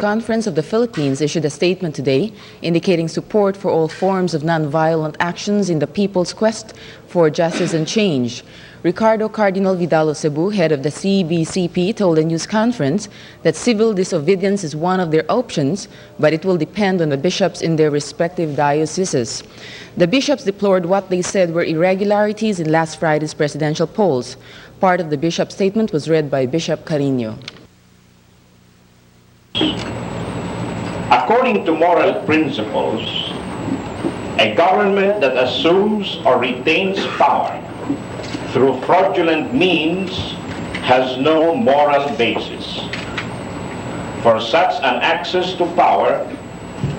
Conference of the Philippines issued a statement today indicating support for all forms of nonviolent actions in the people's quest for justice and change. Ricardo Cardinal Vidal Cebu, head of the CBCP, told a news conference that civil disobedience is one of their options, but it will depend on the bishops in their respective dioceses. The bishops deplored what they said were irregularities in last Friday's presidential polls. Part of the bishop's statement was read by Bishop Carino. According to moral principles, a government that assumes or retains power through fraudulent means has no moral basis. For such an access to power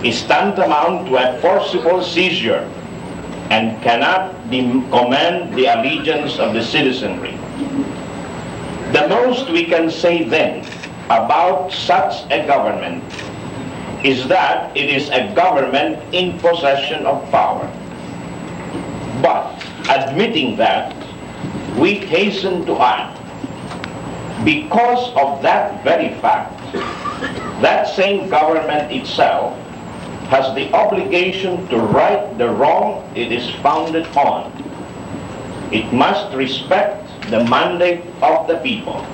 is tantamount to a forcible seizure and cannot command the allegiance of the citizenry. The most we can say then about such a government is that it is a government in possession of power. But admitting that, we hasten to add, because of that very fact, that same government itself has the obligation to right the wrong it is founded on. It must respect the mandate of the people.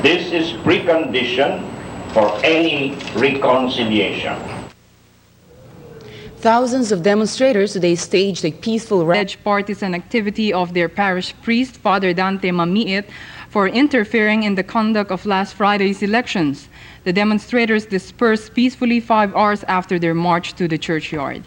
This is precondition for any reconciliation. Thousands of demonstrators today staged a peaceful partisan activity of their parish priest, Father Dante Mamiit, for interfering in the conduct of last Friday's elections. The demonstrators dispersed peacefully 5 hours after their march to the churchyard.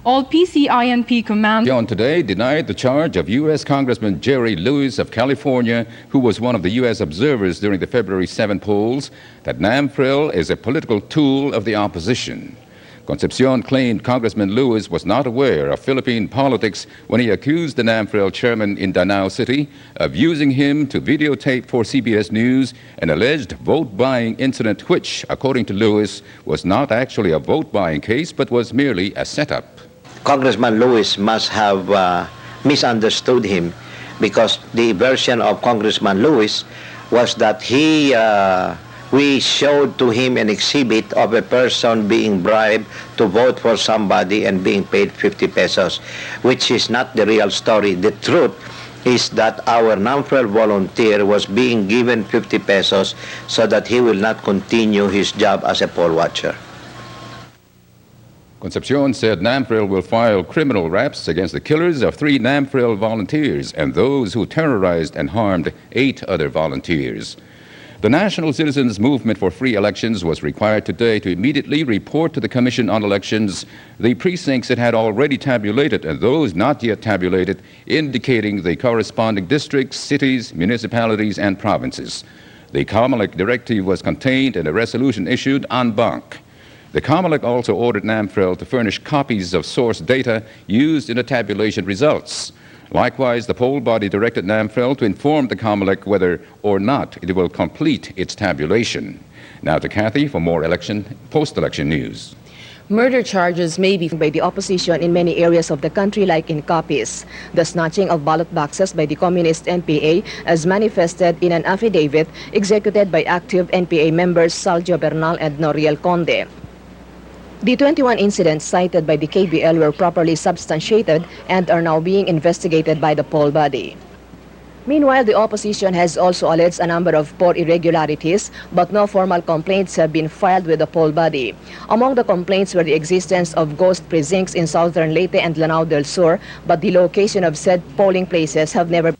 All PCINP commanders today denied the charge of U.S. Congressman Jerry Lewis of California, who was one of the U.S. observers during the February 7 polls, that NAMFREL is a political tool of the opposition. Concepcion claimed Congressman Lewis was not aware of Philippine politics when he accused the NAMFREL chairman in Lanao City of using him to videotape for CBS News an alleged vote-buying incident which, according to Lewis, was not actually a vote-buying case but was merely a setup. Congressman Lewis must have misunderstood him, because the version of Congressman Lewis was that we showed to him an exhibit of a person being bribed to vote for somebody and being paid 50 pesos, which is not the real story. The truth is that our NAMFREL volunteer was being given 50 pesos so that he will not continue his job as a poll watcher. Concepcion said NAMFREL will file criminal raps against the killers of 3 NAMFREL volunteers and those who terrorized and harmed 8 other volunteers. The National Citizens Movement for Free Elections was required today to immediately report to the Commission on Elections the precincts it had already tabulated and those not yet tabulated, indicating the corresponding districts, cities, municipalities, and provinces. The COMELEC directive was contained in a resolution issued en banc. The COMELEC also ordered NAMFREL to furnish copies of source data used in the tabulation results. Likewise, the poll body directed NAMFREL to inform the COMELEC whether or not it will complete its tabulation. Now to Kathy for more post-election news. Murder charges may be by the opposition in many areas of the country, like in Capiz. The snatching of ballot boxes by the Communist NPA, as manifested in an affidavit executed by active NPA members Salgio Bernal and Noriel Conde. The 21 incidents cited by the KBL were properly substantiated and are now being investigated by the poll body. Meanwhile, the opposition has also alleged a number of poll irregularities, but no formal complaints have been filed with the poll body. Among the complaints were the existence of ghost precincts in southern Leyte and Lanao del Sur, but the location of said polling places have never